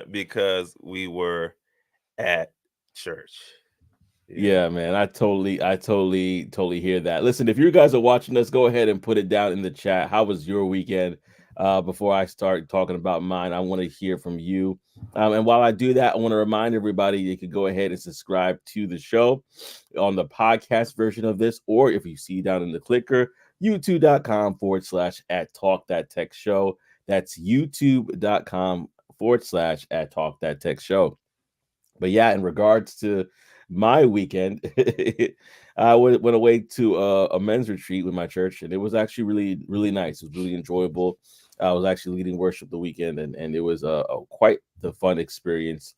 different because we were at church. Yeah. Yeah, man, I totally hear that. Listen, if you guys are watching us, go ahead and put it down in the chat. How was your weekend? Before I start talking about mine, I want to hear from you. And while I do that, I want to remind everybody you can go ahead and subscribe to the show on the podcast version of this, or if you see down in the clicker, youtube.com/ at talk that tech show. That's youtube.com/ at talk that tech show. But yeah, in regards to my weekend, I went away to a men's retreat with my church, and it was actually really nice. It was really enjoyable. I was actually leading worship the weekend, and it was a quite the fun experience.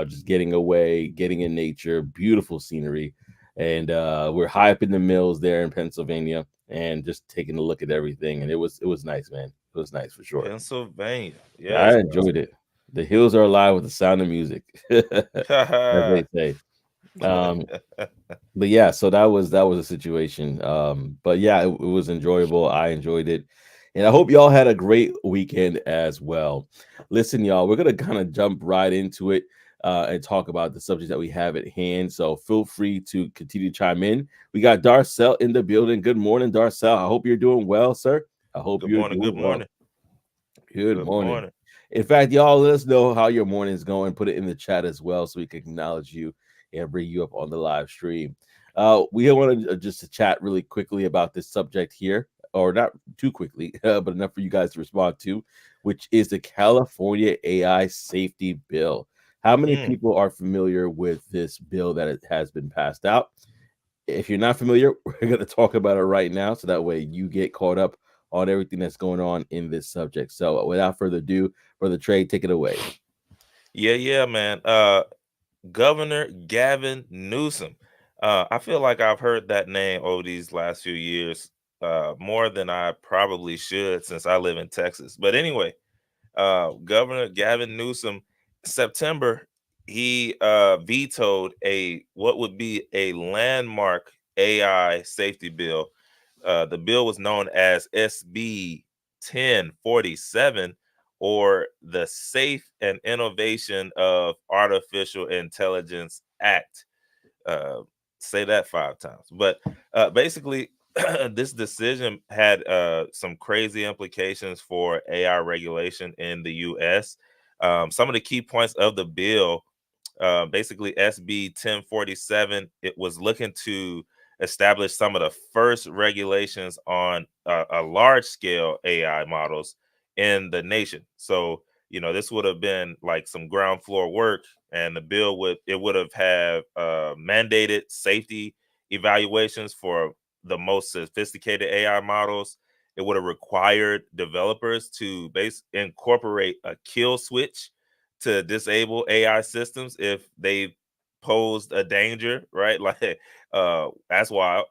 Just getting away, getting in nature, beautiful scenery, and we're high up in the mills there in Pennsylvania, and just taking a look at everything. And it was nice, man. It was nice for sure. Pennsylvania. I Yes, enjoyed it. The hills are alive with the sound of music, as they bro. say. Um, but yeah, so that was a situation. But yeah, it was enjoyable. I enjoyed it, and I hope y'all had a great weekend as well. Listen, y'all, we're gonna kind of jump right into it and talk about the subject that we have at hand. So feel free to continue to chime in. We got Darcel in the building. Good morning, Darcel. I hope you're doing well, sir. I hope Good you're morning. Good doing well. morning. Good Good morning. morning. In fact, y'all, let us know how your morning's going. Put it in the chat as well so we can acknowledge you and bring you up on the live stream. We want to just to chat really quickly about this subject here, or not too quickly, but enough for you guys to respond to, which is the California AI Safety Bill. How many Mm. people are familiar with this bill that it has been passed out? If you're not familiar, we're going to talk about it right now so that way you get caught up on everything that's going on in this subject. So, without further ado, Brother Trey, take it away. Yeah, man. Governor Gavin Newsom. I feel like I've heard that name over these last few years, more than I probably should since I live in Texas. But anyway, Governor Gavin Newsom, September, he vetoed a what would be a landmark AI safety bill. The bill was known as SB 1047, or the Safe and Innovation of Artificial Intelligence Act. Uh, say that 5 times. But basically, this decision had some crazy implications for AI regulation in the U.S. Some of the key points of the bill, basically SB 1047, it was looking to establish some of the first regulations on a large scale AI models in the nation. So, this would have been like some ground floor work, and the bill would have mandated safety evaluations for the most sophisticated AI models. It would have required developers to incorporate a kill switch to disable AI systems if they posed a danger, right? Like, that's wild.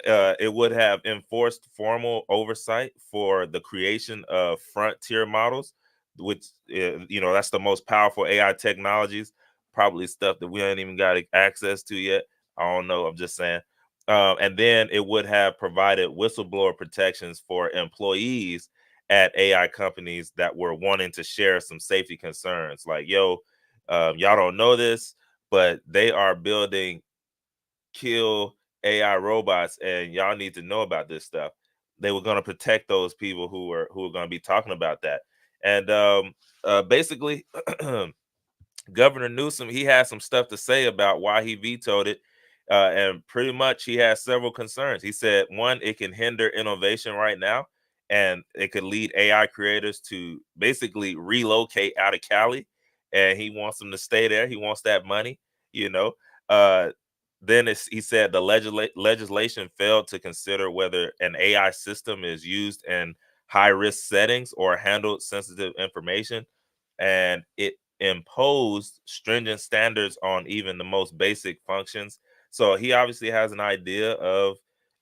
It would have enforced formal oversight for the creation of frontier models, which, that's the most powerful AI technologies, probably stuff that we ain't even got access to yet. I don't know. I'm just saying. And then it would have provided whistleblower protections for employees at AI companies that were wanting to share some safety concerns. Like, yo, y'all don't know this, but they are building kill AI robots, and y'all need to know about this stuff. They were going to protect those people who are going to be talking about that. And basically, Governor Newsom, he has some stuff to say about why he vetoed it. And pretty much he has several concerns. He said, one, it can hinder innovation right now, and it could lead AI creators to basically relocate out of Cali. And he wants them to stay there. He wants that money, you know. Uh, he said the legislation failed to consider whether an AI system is used in high risk settings or handled sensitive information. And it imposed stringent standards on even the most basic functions. So he obviously has an idea of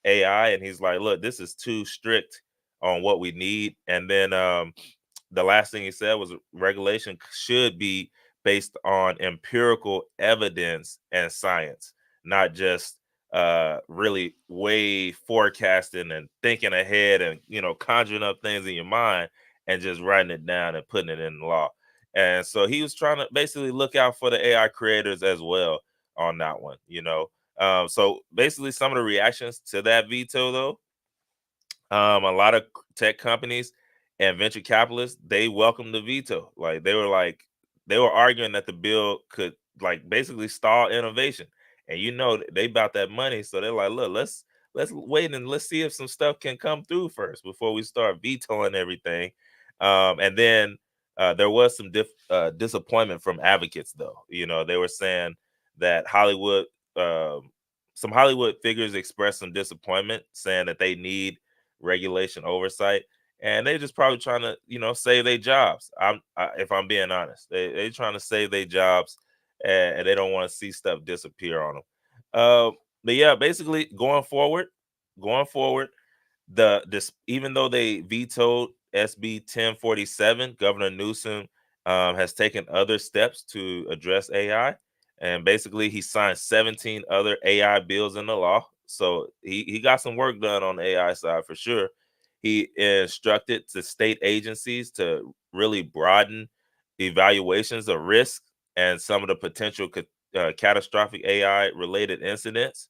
AI, and he's like, look, this is too strict on what we need. And then the last thing he said was regulation should be based on empirical evidence and science, not just really way forecasting and thinking ahead and conjuring up things in your mind and just writing it down and putting it in the law. And so he was trying to basically look out for the AI creators as well on that one, you know. So basically, some of the reactions to that veto, though, a lot of tech companies and venture capitalists, they welcomed the veto. Like they were arguing that the bill could like basically stall innovation. And you know they about that money, so they're like, look, let's wait and let's see if some stuff can come through first before we start vetoing everything. And then there was some disappointment from advocates, though. You know, they were saying that um, some Hollywood figures expressed some disappointment, saying that they need regulation oversight, and they just probably trying to, you know, save their jobs. If I'm being honest, they trying to save their jobs, and they don't want to see stuff disappear on them. But yeah, basically going forward, this even though they vetoed SB 1047, Governor Newsom has taken other steps to address AI, and basically he signed 17 other AI bills into law. So he got some work done on the AI side for sure. He instructed the state agencies to really broaden evaluations of risk and some of the potential catastrophic AI related incidents.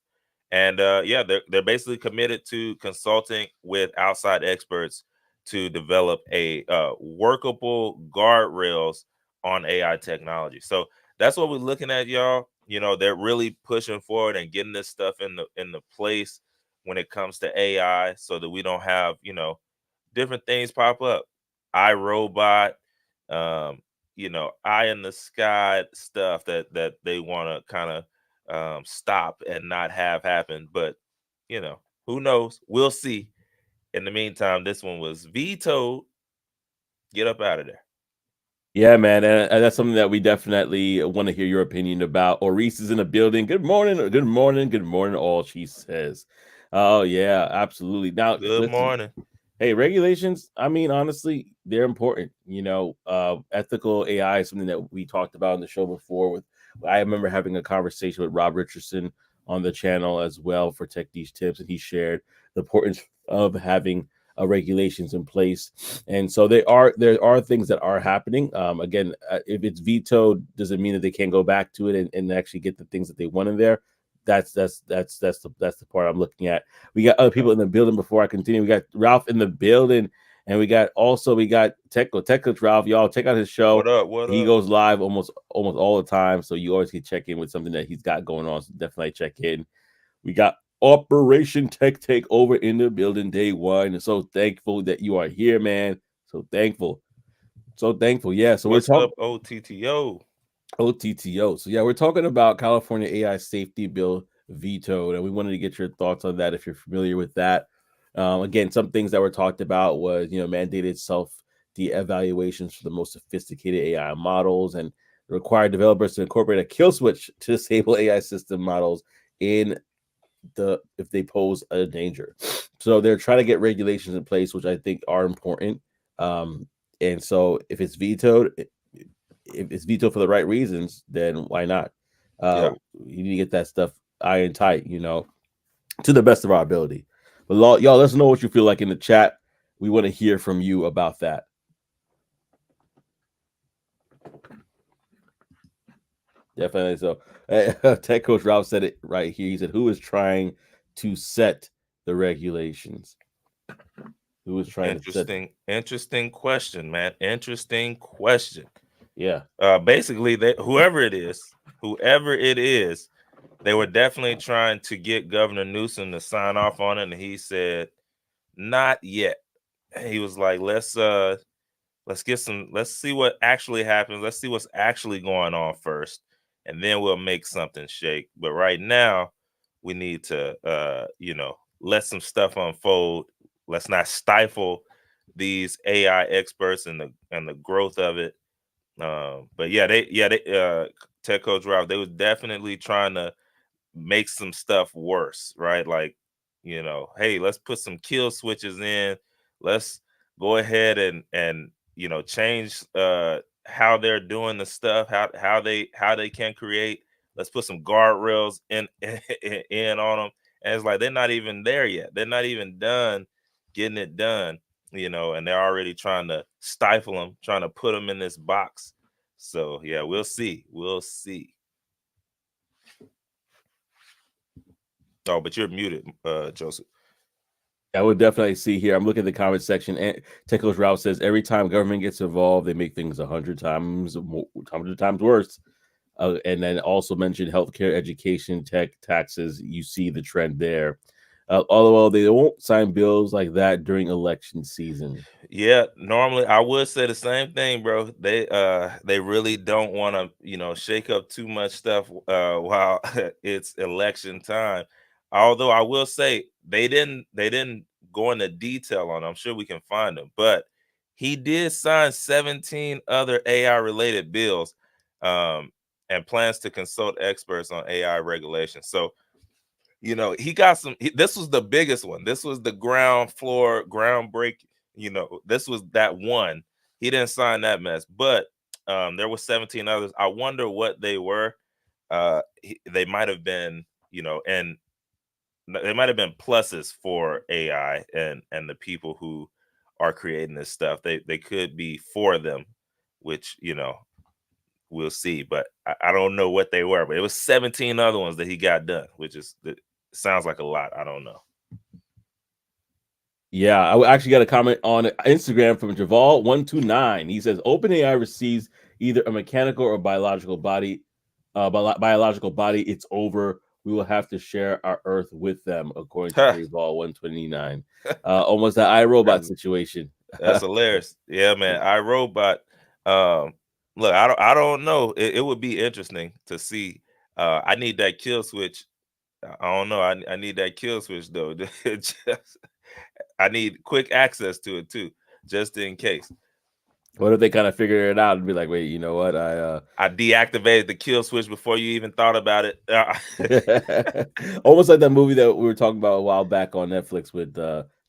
And yeah, they're basically committed to consulting with outside experts to develop a workable guardrails on AI technology. So that's what we're looking at, y'all. You know, they're really pushing forward and getting this stuff in the place when it comes to AI, so that we don't have, you know, different things pop up. iRobot, um, you know, eye in the sky stuff that they want to kind of stop and not have happen. But you know, who knows? We'll see. In the meantime, this one was vetoed. Get up out of there. Yeah, man, and that's something that we definitely want to hear your opinion about. Oris is in the building. Good morning, good morning, good morning. All she says. Oh yeah, absolutely. Now, Good listen. morning. Hey, regulations, I mean, honestly, they're important. You know, ethical AI is something that we talked about on the show before. With I remember having a conversation with Rob Richardson on the channel as well for Tech These Tips, and he shared the importance of having regulations in place. And so there are things that are happening. Again, if it's vetoed, doesn't mean that they can't go back to it and actually get the things that they want in there. That's the part I'm looking at. We got other people in the building before I continue. We got Ralph in the building, and we got Tech Coach Ralph. Y'all check out his show. What up? What He up? goes live almost all the time, so you always can check in with something that he's got going on. So definitely check in. We got Operation Tech Takeover in the building day one. And so thankful that you are here, man. So thankful. So thankful. Yeah. So we're What's talking up, OTTO? OTTO. So yeah, we're talking about California AI safety bill vetoed, and we wanted to get your thoughts on that if you're familiar with that. Again, some things that were talked about was mandated self de-evaluations for the most sophisticated AI models and require developers to incorporate a kill switch to disable AI system models in if they pose a danger. So they're trying to get regulations in place, which I think are important. And so if it's vetoed, if it's vetoed for the right reasons, then why not? Yeah. You need to get that stuff iron tight, to the best of our ability. But y'all, let us know what you feel like in the chat. We want to hear from you about that. Definitely. So, Tech Coach Ralph said it right here. He said, "Who is trying to set the regulations? Who is trying to set?" Interesting question, man. Interesting question. Yeah, Basically, whoever it is, they were definitely trying to get Governor Newsom to sign off on it, and he said, "Not yet." He was like, let's see what actually happens. Let's see what's actually going on first, and then we'll make something shake. But right now, we need to let some stuff unfold. Let's not stifle these AI experts and the growth of it. But they Tech Coach Ralph, they was definitely trying to make some stuff worse, right? Like, hey, let's put some kill switches in. Let's go ahead and change how they're doing the stuff, how they can create. Let's put some guardrails in on them. And it's like they're not even there yet. They're not even done getting it done, and they're already trying to stifle them, trying to put them in this box. So yeah, we'll see. We'll see. Oh, but you're muted, Joseph. I would definitely see here. I'm looking at the comment section, and Tickles Ralph says every time government gets involved, they make things 100 times worse. And then also mentioned healthcare, education, tech, taxes. You see the trend there. Although they won't sign bills like that during election season. Yeah, normally I would say the same thing, bro. They really don't want to, shake up too much stuff while it's election time. Although I will say they didn't go into detail on it. I'm sure we can find them, but he did sign 17 other AI related bills um and plans to consult experts on AI regulation. So he got this was the biggest one. This was the ground floor, groundbreak. This was that one. He didn't sign that mess, but there were 17 others. I wonder what they were. They might have been, and they might have been pluses for AI and the people who are creating this stuff. They could be for them, which we'll see. But I don't know what they were. But it was 17 other ones that he got done, which sounds like a lot. I don't know. Yeah, I actually got a comment on Instagram from Javal129. He says OpenAI receives either a mechanical or biological body. Biological body, it's over. We will have to share our Earth with them, according to Javal129. Almost that iRobot that's, situation. that's hilarious. Yeah, man. iRobot. Look, I don't know. It would be interesting to see. I need that kill switch. I don't know. I need that kill switch though. I need quick access to it too, just in case. What if they kind of figure it out and be like, wait, you know what? I deactivated the kill switch before you even thought about it. Almost like that movie that we were talking about a while back on Netflix with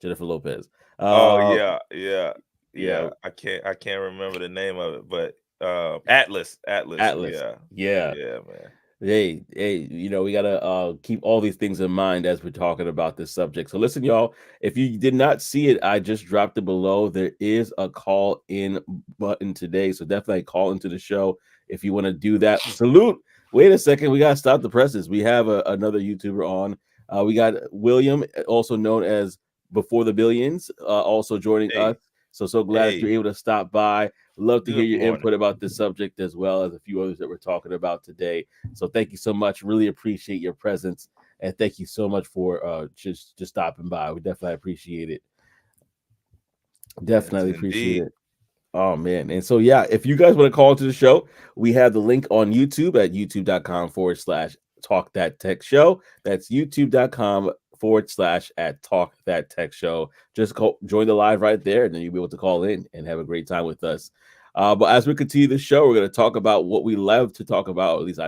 Jennifer Lopez. Oh Uh, yeah, yeah, yeah, yeah. I can't remember the name of it, but Atlas. Atlas. Yeah, Yeah. yeah, man. Hey, we gotta keep all these things in mind as we're talking about this subject. So listen, y'all, if you did not see it, I just dropped it below. There is a call in button today, so definitely call into the show if you want to do that. Salute. Wait a second, we gotta stop the presses. We have another YouTuber on. We got William, also known as Before the Billions, also joining us. Hey, So glad that you're hey. able to stop by. Love to hear Good your morning. input about this subject as well as a few others that we're talking about today. So thank you so much. Really appreciate your presence, and thank you so much for just stopping by. We definitely appreciate it. Yes, Definitely appreciate indeed. it. Oh man. And so yeah, if you guys want to call into the show, we have the link on YouTube at youtube.com/ talk that tech show. That's youtube.com/ at talk that tech show. Just join the live right there, and then you'll be able to call in and have a great time with us. But as we continue the show, we're going to talk about what we love to talk about. At least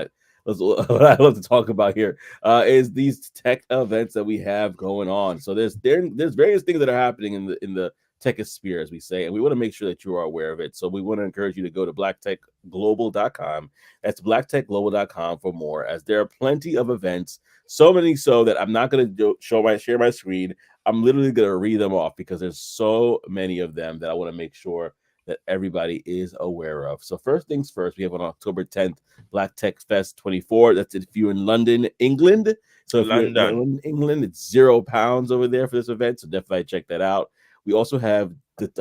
what I love to talk about here is these tech events that we have going on. So there's various things that are happening in the techosphere, as we say, and we want to make sure that you are aware of it. So we want to encourage you to go to blacktechglobal.com. That's blacktechglobal.com for more, as there are plenty of events, so many so that I'm not going to share my screen. I'm literally going to read them off because there's so many of them that I want to make sure that everybody is aware of. So first things first, we have on October 10th, Black Tech Fest 24. That's if you're in London, England. So if you're in London. London, England, it's £0 over there for this event. So definitely check that out. We also have between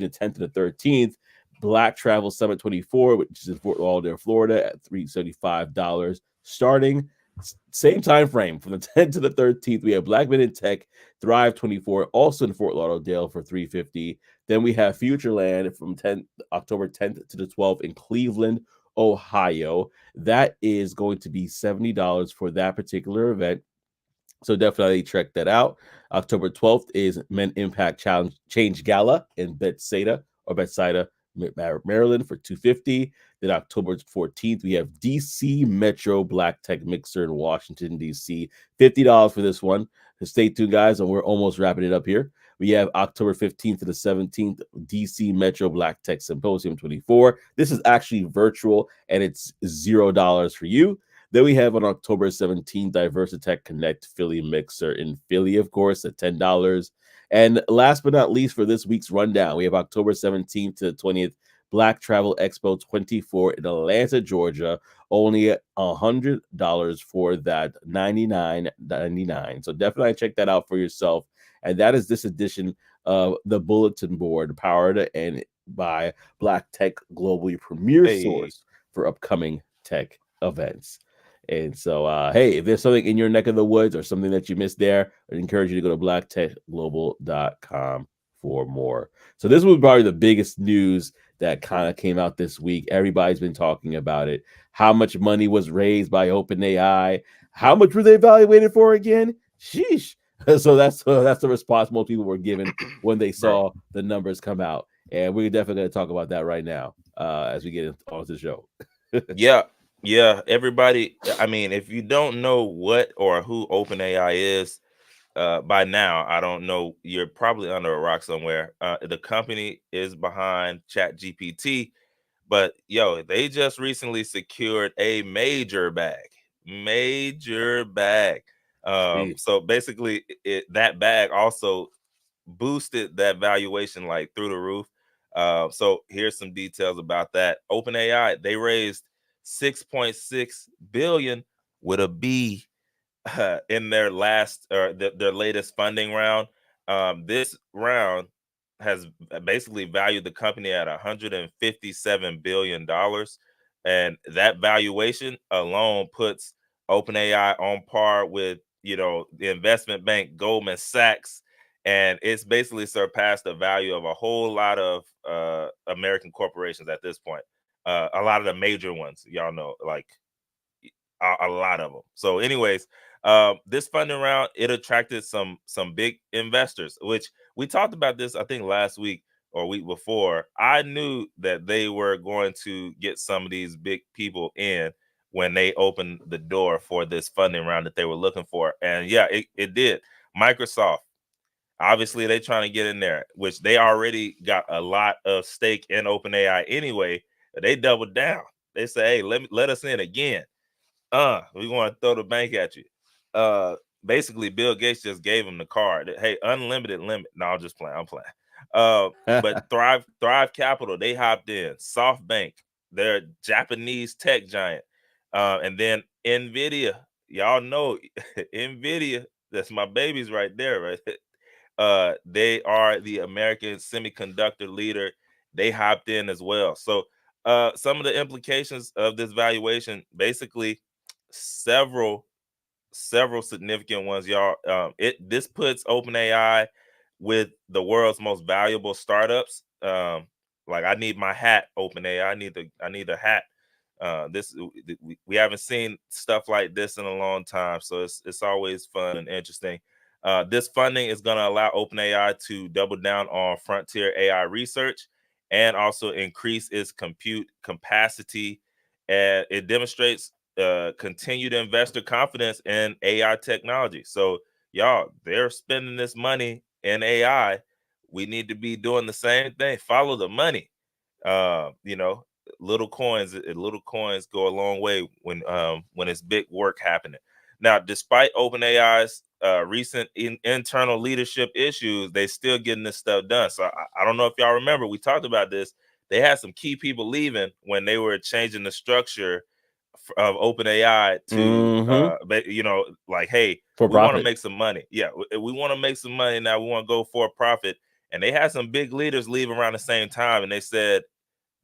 the 10th and the 13th, Black Travel Summit 24, which is in Fort Lauderdale, Florida, at $375 starting. Same time frame from the 10th to the 13th. We have Black Men in Tech Thrive 24, also in Fort Lauderdale for $350. Then we have Futureland from October 10th to the 12th in Cleveland, Ohio. That is going to be $70 for that particular event. So definitely check that out. October 12th is Men Impact Challenge Change Gala in Bethsaida, Maryland for $250. Then October 14th, we have DC Metro Black Tech Mixer in Washington, D.C. $50 for this one. So stay tuned, guys, and we're almost wrapping it up here. We have October 15th to the 17th, DC Metro Black Tech Symposium 24. This is actually virtual, and it's $0 for you. Then we have on October 17th, Diversitech Connect Philly Mixer in Philly, of course, at $10. And last but not least for this week's rundown, we have October 17th to the 20th, Black Travel Expo 24 in Atlanta, Georgia. Only $100 for that 99.99. So definitely check that out for yourself. And that is this edition of the Bulletin Board, powered and by Black Tech Globally premier Hey, source for upcoming tech events. And so, hey, if there's something in your neck of the woods or something that you missed there, I encourage you to go to blacktechglobal.com for more. So this was probably the biggest news that kind of came out this week. Everybody's been talking about it. How much money was raised by OpenAI? How much were they evaluated for again? Sheesh. So that's the response most people were given when they bro. saw the numbers come out, and we're definitely going to talk about that right now as we get onto the show. Yeah, yeah. Everybody. I mean, if you don't know what or who OpenAI is, by now, I don't know. You're probably under a rock somewhere. The company is behind ChatGPT, but yo, they just recently secured a major bag. Jeez. So basically, that bag also boosted that valuation like through the roof. So here's some details about that. OpenAI, they raised 6.6 billion with a B in their last or their latest funding round. This round has basically valued the company at $157 billion, and that valuation alone puts OpenAI on par with the investment bank Goldman Sachs, and it's basically surpassed the value of a whole lot of American corporations at this point. A lot of the major ones, y'all know, like a lot of them. So, anyways, this funding round, it attracted some big investors, which we talked about this I think last week or week before. I knew that they were going to get some of these big people in when they opened the door for this funding round that they were looking for, and yeah, it did. Microsoft, obviously, they trying to get in there, which they already got a lot of stake in OpenAI anyway. They doubled down. They say, hey, let us in again. We want to throw the bank at you. Basically, Bill Gates just gave him the card. Hey, unlimited limit. No, I'm just playing. I'm playing. But Thrive Capital, they hopped in. SoftBank, they're a Japanese tech giant. And then Nvidia, y'all know Nvidia. That's my babies right there, right? They are the American semiconductor leader. They hopped in as well. So, some of the implications of this valuation, basically, several significant ones, y'all. This puts OpenAI with the world's most valuable startups. Like I need my hat, OpenAI. I need a hat. This we haven't seen stuff like this in a long time, so it's always fun and interesting. This funding is going to allow OpenAI to double down on frontier AI research and also increase its compute capacity. And it demonstrates continued investor confidence in AI technology. So, y'all, they're spending this money in AI. We need to be doing the same thing. Follow the money. You know, little coins go a long way when it's big work happening. Now, despite OpenAI's recent internal leadership issues, they still getting this stuff done. So I don't know if y'all remember, we talked about this. They had some key people leaving when they were changing the structure of OpenAI to, Mm-hmm. like, hey, For we want to profit. make some money. Yeah, we want to make some money now. We want to go for a profit. And they had some big leaders leave around the same time, and they said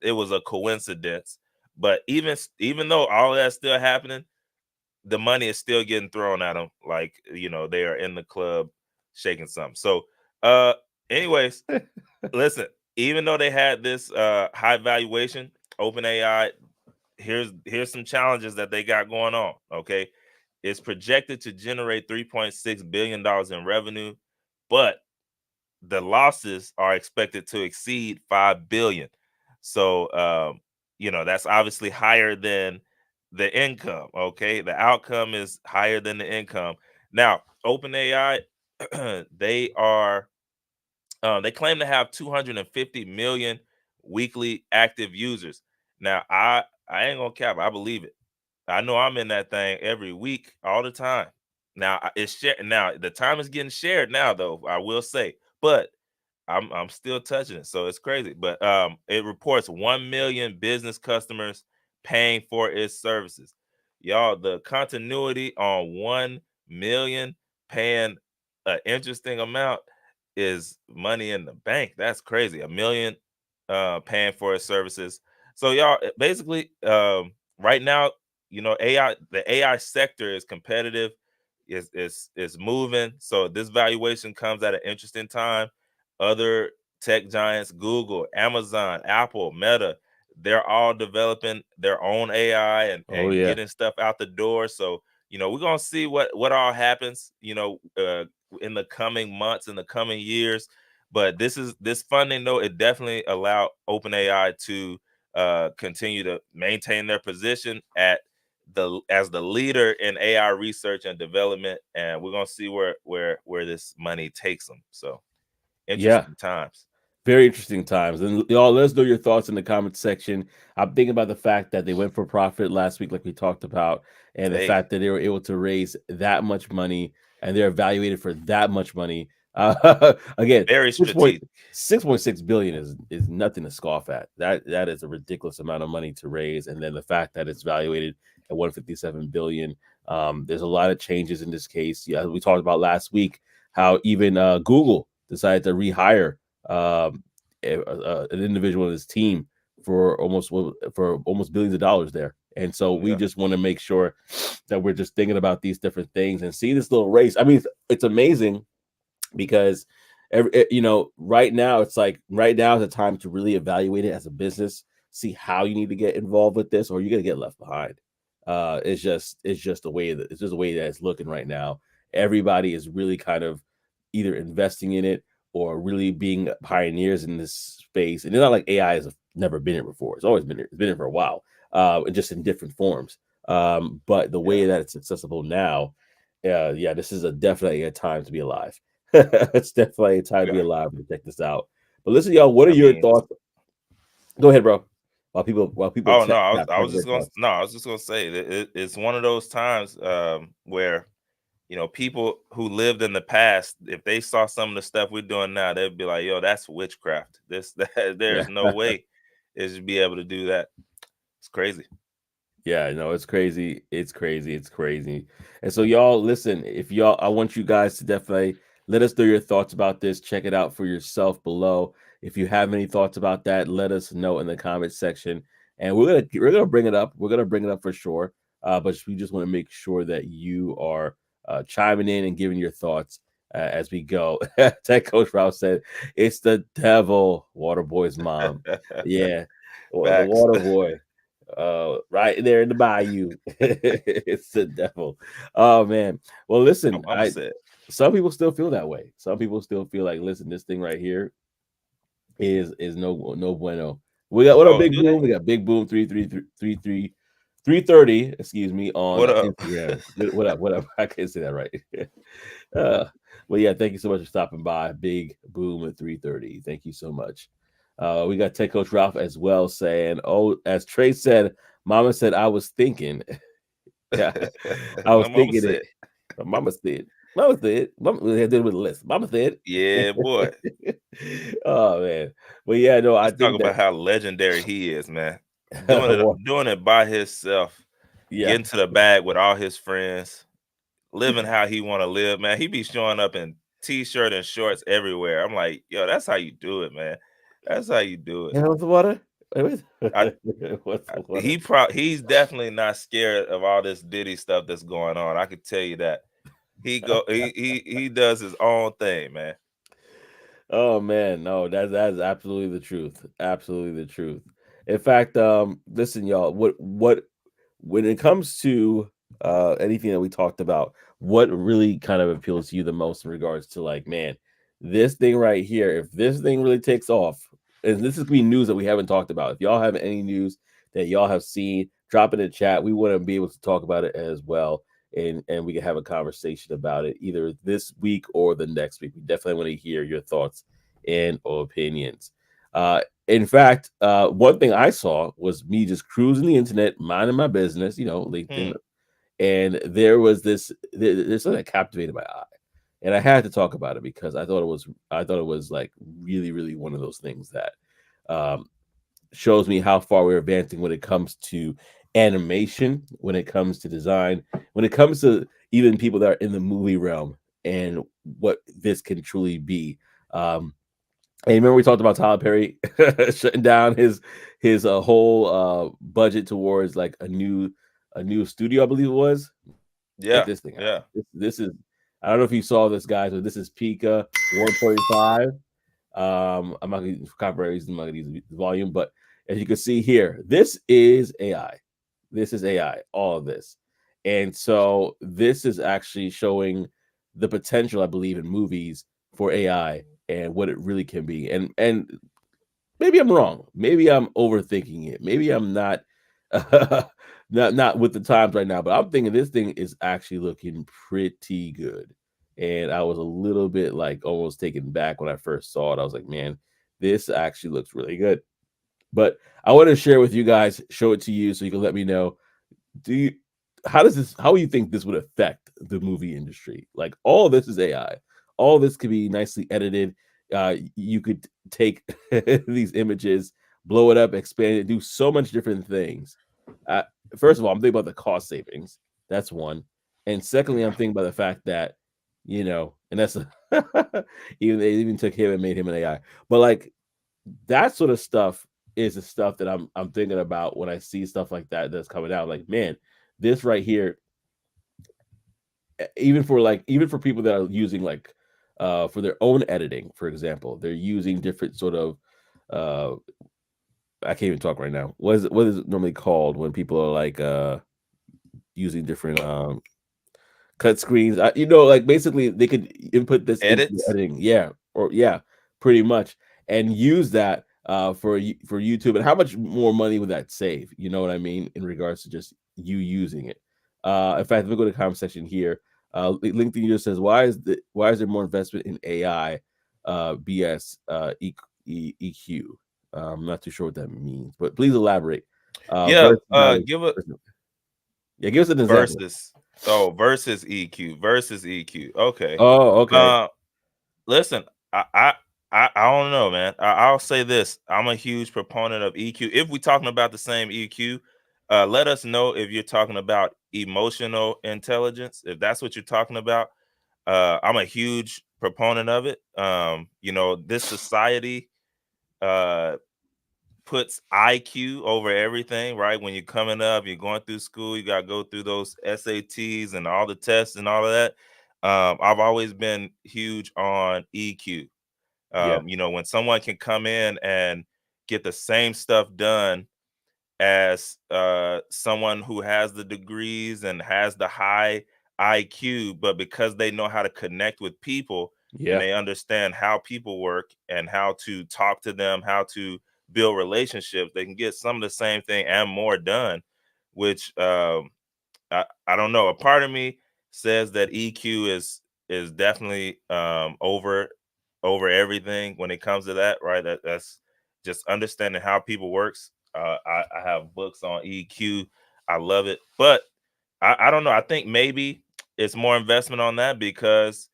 it was a coincidence. But even though all of that's still happening, the money is still getting thrown at them. Like they are in the club shaking something. So, uh, anyways, listen. Even though they had this high valuation, OpenAI, here's some challenges that they got going on. Okay, it's projected to generate $3.6 billion in revenue, but the losses are expected to exceed 5 billion. So that's obviously higher than the income. Okay, the outcome is higher than the income. Now, OpenAI, they are they claim to have 250 million weekly active users. Now, I ain't gonna cap, I believe it. I know I'm in that thing every week, all the time. Now it's shared. Now the time is getting shared now, though, I will say, but I'm still touching it, so it's crazy. But it reports 1 million business customers paying for its services. Y'all, the continuity on 1 million paying an interesting amount is money in the bank. That's crazy. A million paying for its services. So y'all, basically, right now, AI, the AI sector is competitive, is moving. So this valuation comes at an interesting time. Other tech giants, Google, Amazon, Apple, Meta, they're all developing their own AI Oh and yeah. getting stuff out the door. So, we're gonna see what all happens, in the coming months, in the coming years. But this funding, though, it definitely allowed OpenAI to continue to maintain their position as the leader in AI research and development, and we're gonna see where this money takes them. So Yeah. interesting times. Very interesting times. And y'all, let us know your thoughts in the comment section. I'm thinking about the fact that they went for profit last week, like we talked about, and the Hey, fact that they were able to raise that much money and they're evaluated for that much money. Again, very six point strategic. 6.6 billion is nothing to scoff at. That is a ridiculous amount of money to raise. And then the fact that it's valuated at 157 billion. There's a lot of changes in this case. Yeah, we talked about last week how even Google decided to rehire um, an individual in his team for almost billions of dollars there. And so we Yeah, just want to make sure that we're just thinking about these different things and see this little race. I mean, it's amazing because right now it's like right now is the time to really evaluate it as a business, see how you need to get involved with this, or you're gonna get left behind. It's just the way that it's looking right now. Everybody is really kind of either investing in it or really being pioneers in this space. And it's not like AI has never been here before. It's always been here. It's been here for a while, and just in different forms. But the yeah. way that it's accessible now, yeah, this is definitely a time to be alive. It's definitely a time to be Yeah. alive to check this out. But listen, y'all, what are I your mean, thoughts? Go ahead, bro. While people oh no, chat, I was chat, I tell was me their just gonna thoughts. no, I was just gonna say that it's one of those times where people who lived in the past, if they saw some of the stuff we're doing now, they'd be like, "Yo, that's witchcraft. Yeah. There's no way it should be able to do that." It's crazy. Yeah, no, it's crazy. It's crazy. It's crazy. And so, y'all, listen, if y'all, I want you guys to definitely let us know your thoughts about this. Check it out for yourself below. If you have any thoughts about that, let us know in the comment section. And we're gonna bring it up. We're gonna bring it up for sure. But we just want to make sure that you are chiming in and giving your thoughts as we go. Tech Coach Ralph said, "It's the devil, Waterboy's mom." Yeah, well, the Facts. Water Boy right there in the bayou. It's the devil. Oh man. Well, My listen, mama I said, some people still feel that way. Some people still feel like, listen, this thing right here is no bueno. We got what up, "Oh, Big do they? Boom? We got Big Boom 330, excuse me, on What up?" Instagram. What up? What up? I can't say that right. uh, well, yeah, thank you so much for stopping by. Big Boom at 330. Thank you so much. We got Tech Coach Ralph as well saying, "Oh, as Trey said, Mama said I was thinking." Yeah, I was My mama thinking it. said, Mama said. Mama said. Mama did it with a list. Mama said. "Yeah, boy." Oh man, but yeah, no, I Let's talk think that about how legendary he is, man. Doing it well, doing it by himself, yeah, getting to the bag with all his friends, living how he want to live, man. He be showing up in t-shirt and shorts everywhere. I'm like, yo, that's how you do it, man. That's how you do it. yeah, what's the water? I, What's the water? he's definitely not scared of all this Diddy stuff that's going on. I could tell you that. He does his own thing, man. Oh man, no, that's absolutely the truth. Absolutely the truth. In fact, listen, y'all, what when it comes to anything that we talked about, what really kind of appeals to you the most in regards to like, man, this thing right here, if this thing really takes off, and this is gonna be news that we haven't talked about. If y'all have any news that y'all have seen, drop it in the chat. We want to be able to talk about it as well. And we can have a conversation about it either this week or the next week. We definitely want to hear your thoughts and opinions. In fact, one thing I saw was me just cruising the internet, minding my business, LinkedIn, Hmm. and there was this. There's something that captivated my eye, and I had to talk about it because I thought it was like really really one of those things that um, shows me how far we're advancing when it comes to animation, when it comes to design, when it comes to even people that are in the movie realm and what this can truly be. And remember we talked about Tyler Perry shutting down his whole budget towards like a new studio, I believe it was. Check Yeah, this thing out. yeah. This is I don't know if you saw this, guys, but this is Pika 1.5. I'm not going to copyright reasons, I'm not going to use the volume, but as you can see here, this is AI. This is AI, all of this. And so this is actually showing the potential, I believe, in movies for AI and what it really can be. And maybe I'm wrong. Maybe I'm overthinking it. Maybe I'm not not with the times right now, but I'm thinking this thing is actually looking pretty good. And I was a little bit like almost taken back when I first saw it. I was like, man, this actually looks really good. But I want to share with you guys, show it to you so you can let me know, do you how do you think this would affect the movie industry? Like all this is AI. All this could be nicely edited. You could take these images, blow it up, expand it, do so much different things. Uh, First of all, I'm thinking about the cost savings. That's one. And secondly, I'm thinking about the fact that, and that's even they even took him and made him an AI. But like that sort of stuff is the stuff that I'm thinking about when I see stuff like that that's coming out. Like, man, this right here, even for people that are using like for their own editing, for example, they're using different sort of uh I can't even talk right now. What is it normally called when people are like using different cut screens. Like basically they could input this into the Edits. editing. Yeah, or yeah, pretty much, and use that for YouTube. And how much more money would that save? You know what I mean in regards to just you using it. In fact, if we go to the comment section here, LinkedIn just says why is there more investment in AI, BS, EQ? I'm not too sure what that means, but please elaborate. Yeah, Versus knowledge. give a Yeah, give us an example. versus. Oh, versus EQ. Versus EQ. Okay. Oh, okay. Uh listen, I don't know, man. I'll say this. I'm a huge proponent of EQ. If we're talking about the same EQ, let us know if you're talking about emotional intelligence. If that's what you're talking about, I'm a huge proponent of it. This society uh puts IQ over everything, right? When you're coming up, you're going through school, you got to go through those SATs and all the tests and all of that. I've always been huge on EQ. Yeah. When someone can come in and get the same stuff done as someone who has the degrees and has the high IQ, but because they know how to connect with people and Yeah. they understand how people work and how to talk to them, how to build relationships, they can get some of the same thing and more done, which I don't know. A part of me says that EQ is definitely over everything when it comes to that, right? That's just understanding how people works. I have books on EQ. I love it, but I don't know. I think maybe it's more investment on that because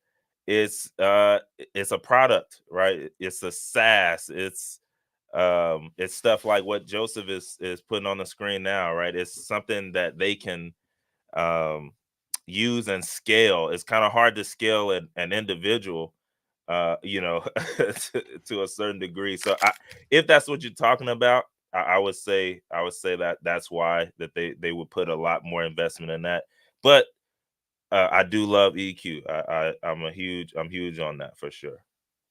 it's a product, right? It's a SaaS. It's stuff like what Joseph is putting on the screen now, right? It's something that they can um, use and scale. It's kind of hard to scale an individual, to a certain degree. So if that's what you're talking about, I would say that that's why that they would put a lot more investment in that. But I do love EQ. I'm huge on that for sure.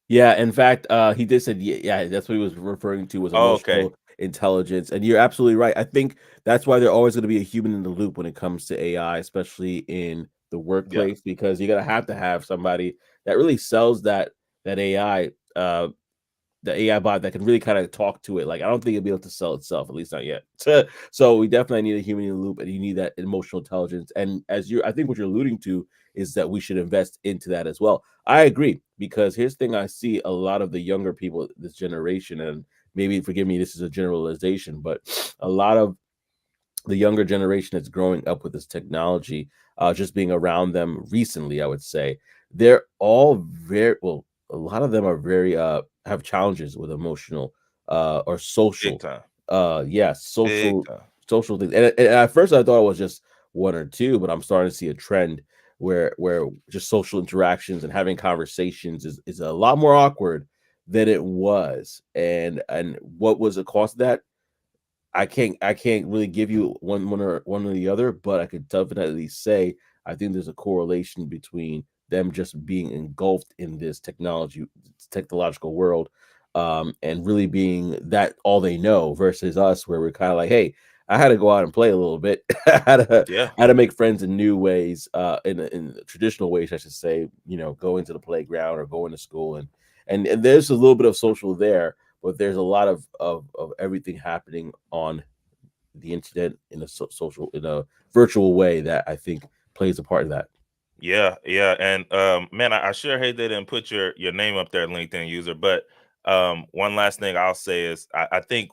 Yeah, in fact, he did said yeah, that's what he was referring to was Oh, okay. emotional intelligence, and you're absolutely right. I think that's why there's always going to be a human in the loop when it comes to AI, especially in the Yeah. workplace, because you're gonna have somebody that really sells that AI. The AI bot that can really kind of talk to it. Like I don't think it'll be able to sell itself, at least not yet. So we definitely need a human in the loop, and you need that emotional intelligence. And I think what you're alluding to is that we should invest into that as well. I agree because here's the thing: I see a lot of the younger people, this generation, and maybe forgive me, this is a generalization, but a lot of the younger generation that's growing up with this technology, just being around them recently, I would say. they're all very well. A lot of them are very have challenges with emotional or Big social, time. yeah, Big social time. social things. And at first I thought it was just one or two, but I'm starting to see a trend where just social interactions and having conversations is a lot more awkward than it was. And what was the cause of that? I can't really give you one or the other, but I could definitely say I think there's a correlation between them just being engulfed in this technological world, and really being that all they know versus us, where we're kind of like, hey, I had to go out and play a little bit. Yeah. I had to make friends in new ways, in traditional ways, I should say. Going to the playground or going to school, and there's a little bit of social there, but there's a lot of everything happening on the internet in a social, in a virtual way, that I think plays a part of that. Yeah, yeah, and man, I sure hate they didn't put your name up there, LinkedIn user. But one last thing I'll say is I think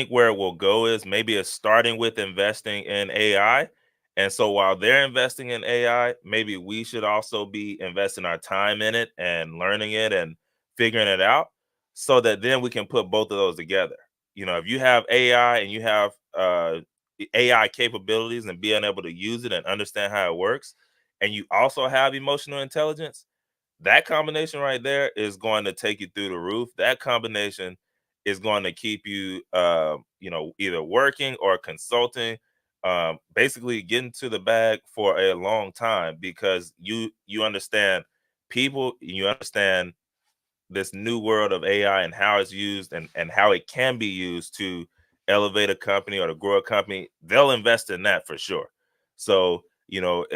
where it will go is maybe it's starting with investing in AI, and so while they're investing in AI, maybe we should also be investing our time in it and learning it and figuring it out, so that then we can put both of those together. If you have AI and you have AI capabilities and being able to use it and understand how it works, and you also have emotional intelligence, that combination right there is going to take you through the roof. That combination is going to keep you, either working or consulting, basically getting to the bag for a long time because you understand people, you understand this new world of AI and how it's used and how it can be used to elevate a company or to grow a company. They'll invest in that for sure. So,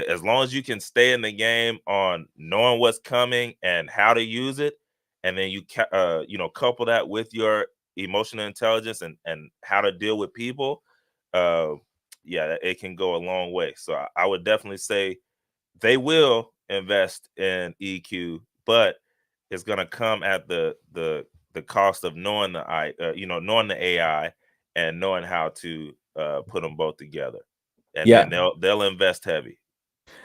as long as you can stay in the game on knowing what's coming and how to use it, and then couple that with your emotional intelligence and how to deal with people, uh, yeah, it can go a long way. So I would definitely say they will invest in EQ, but it's going to come at the cost of knowing knowing the AI and knowing how to put them both together, and Yeah, then they'll invest heavy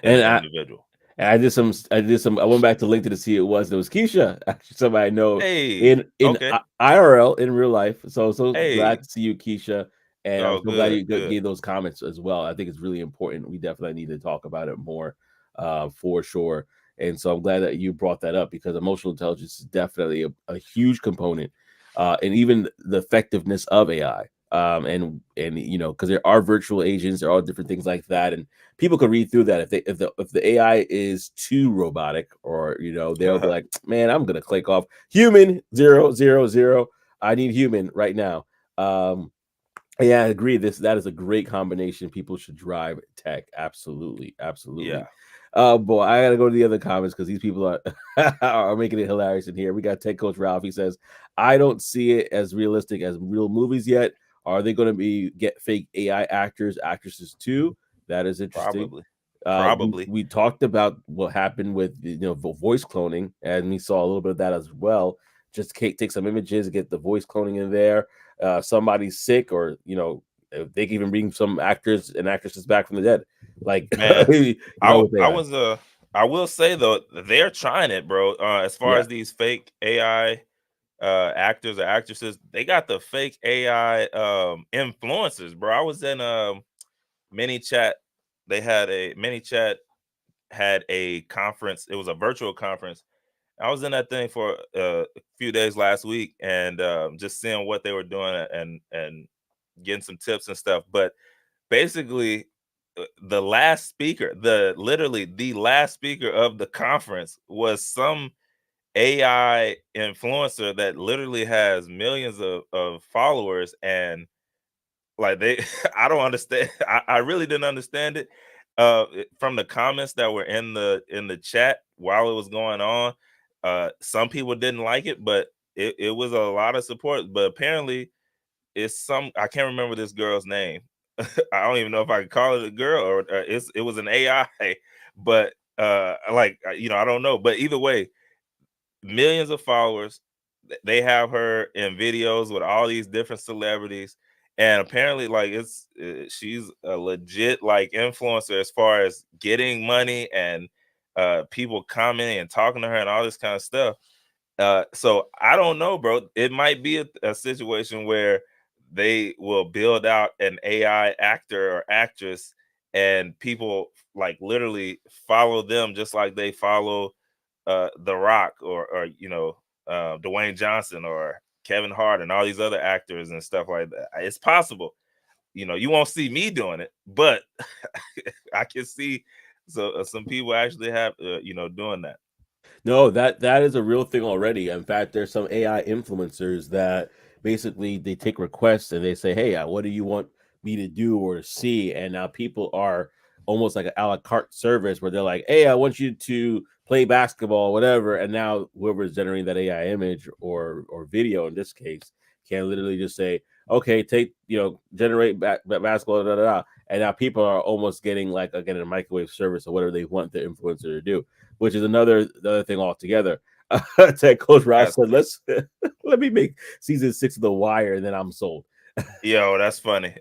in and the I individual. and I did some. I went back to LinkedIn to see who it was. It was Keisha, actually, somebody I know Hey, in okay, IRL, in real life. So hey, glad to see you, Keisha, and I'm oh, so glad good, you good. gave those comments as well. I think it's really important. We definitely need to talk about it more, for sure. And so I'm glad that you brought that up, because emotional intelligence is definitely a huge component, and even the effectiveness of AI. And because there are virtual agents, there are different things like that, and people can read through that. If the AI is too robotic, or they'll be like, man, I'm gonna click off human 000. I need human right now. Yeah, I agree. That is a great combination. People should drive tech. Absolutely, Yeah. absolutely. Boy, I gotta go to the other comments, because these people are are making it hilarious in here. We got Tech Coach Ralph. He says, "I don't see it as realistic as real movies yet. Are they going to be get fake AI actors, actresses too? That is interesting." Probably, We probably. we talked about what happened with voice cloning, and we saw a little bit of that as well. Just take some images, get the voice cloning in there. Somebody's sick, or they can even bring some actors and actresses back from the dead, like Man, with I AI. was I will say though they're trying it, bro. As far Yeah, as these fake AI actors or actresses, they got the fake AI influencers, bro. I was in mini chat. They had a mini chat had a conference. It was a virtual conference. I was in that thing for a few days last week and just seeing what they were doing and getting some tips and stuff. But basically, the last speaker, the last speaker of the conference was some AI influencer that literally has millions of followers, and like they I don't understand. I really didn't understand it. From the comments that were in the chat while it was going on, some people didn't like it, but it was a lot of support. But apparently it's some I can't remember this girl's name. I don't even know if I could call it a girl or it was an AI, but I don't know. But either way, millions of followers. They have her in videos with all these different celebrities, and apparently, like she's a legit like influencer as far as getting money and people commenting and talking to her and all this kind of stuff. So I don't know, bro. It might be a situation where they will build out an AI actor or actress, and people like literally follow them just like they follow The Rock or Dwayne Johnson or Kevin Hart and all these other actors and stuff like that. It's possible. You won't see me doing it, but I can see some people actually have doing that. No, that is a real thing already. In fact, there's some AI influencers that basically they take requests and they say, "Hey, what do you want me to do or to see?" And now people are almost like an a la carte service where they're like, "Hey, I want you to play basketball, whatever." And now whoever's generating that AI image or video in this case can literally just say, "Okay, take generate basketball, da da da." And now people are almost getting like again a microwave service or whatever they want the influencer to do, which is the other thing altogether. Ted Coach Rouse That's said, "Let's let me make season 6 of The Wire, and then I'm sold." Yo, that's funny.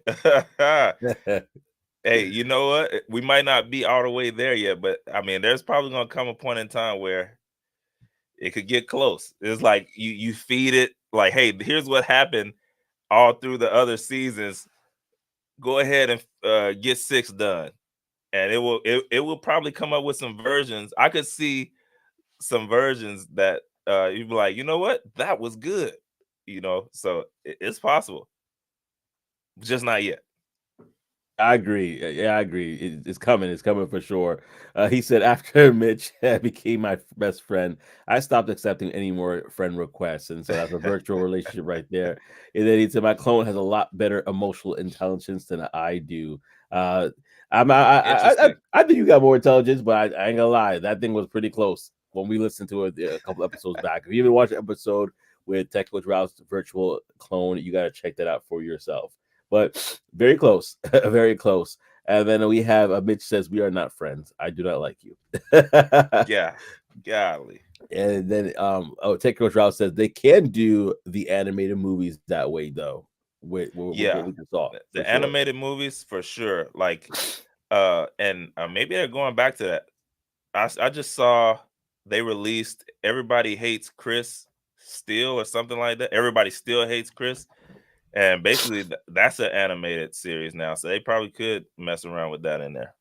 Hey, you know what? We might not be all the way there yet, but I mean, there's probably gonna come a point in time where it could get close. It's like you feed it like, hey, here's what happened all through the other seasons. Go ahead and get 6 done, and it will probably come up with some versions. I could see some versions that you'd be like, you know what, that was good. So it's possible, just not yet. I agree. Yeah, I agree. It's coming. It's coming for sure. He said, after Mitch became my best friend, I stopped accepting any more friend requests. And so that's a virtual relationship right there. And then he said, my clone has a lot better emotional intelligence than I do. Uh, Interesting. I think you got more intelligence, but I ain't gonna lie. That thing was pretty close when we listened to it a couple episodes back. If you even watched the episode with Tech Coach Rouse's virtual clone, you got to check that out for yourself. But very close, very close. And then we have Mitch says, "We are not friends. I do not like you." Yeah, golly. And then Tech Coach Rouse says they can do the animated movies that way though, with what Yeah, we just saw for the sure. animated movies for sure. Like, and maybe they're going back to that. I just saw they released Everybody Hates Chris Still or something like that. Everybody Still Hates Chris, and basically that's an animated series now. So they probably could mess around with that in there.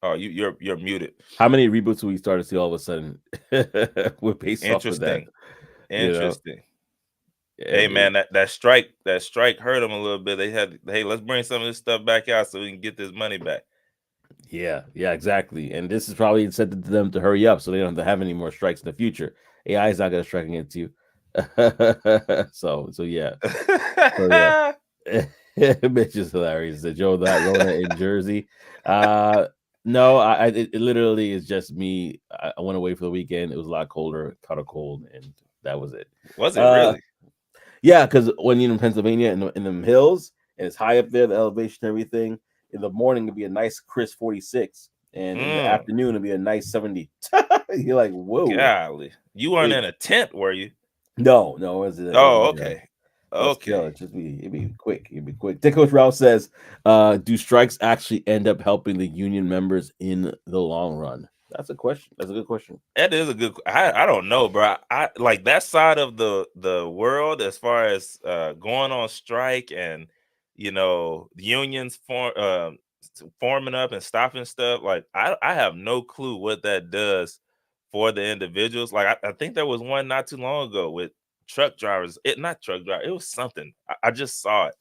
Oh, you're muted. How many reboots do we start to see all of a sudden? We're based off of that, Interesting. you know. Interesting. Hey And man, that strike hurt them a little bit. They had, hey, let's bring some of this stuff back out so we can get this money back. yeah, yeah, exactly. And this is probably incentive to them to hurry up so they don't have to have any more strikes in the future. AI is not going to strike against you. So yeah. So yeah. Mitch is hilarious. The Joe that Rona in Jersey. Uh no, it literally is just me. I went away for the weekend. It was a lot colder, caught a cold, and that was it. Was it Uh really? yeah, because when you're in Pennsylvania in the hills and it's high up there, the elevation and everything, in the morning it'll be a nice crisp 46, and in the Mm, afternoon it'll be a nice 70. You're like, whoa. golly, you weren't It, in a tent, were you? no, it Oh, wasn't okay, but okay. still, it'd be quick. It'd be quick. Dick Coach Ralph says, do strikes actually end up helping the union members in the long run? That's a question. That's a good question. That is a good. I don't know, bro. I like that side of the world as far as going on strike and unions forming up and stopping stuff. Like I have no clue what that does for the individuals. Like I think there was one not too long ago with truck drivers. It not truck driver. It was something. I just saw it.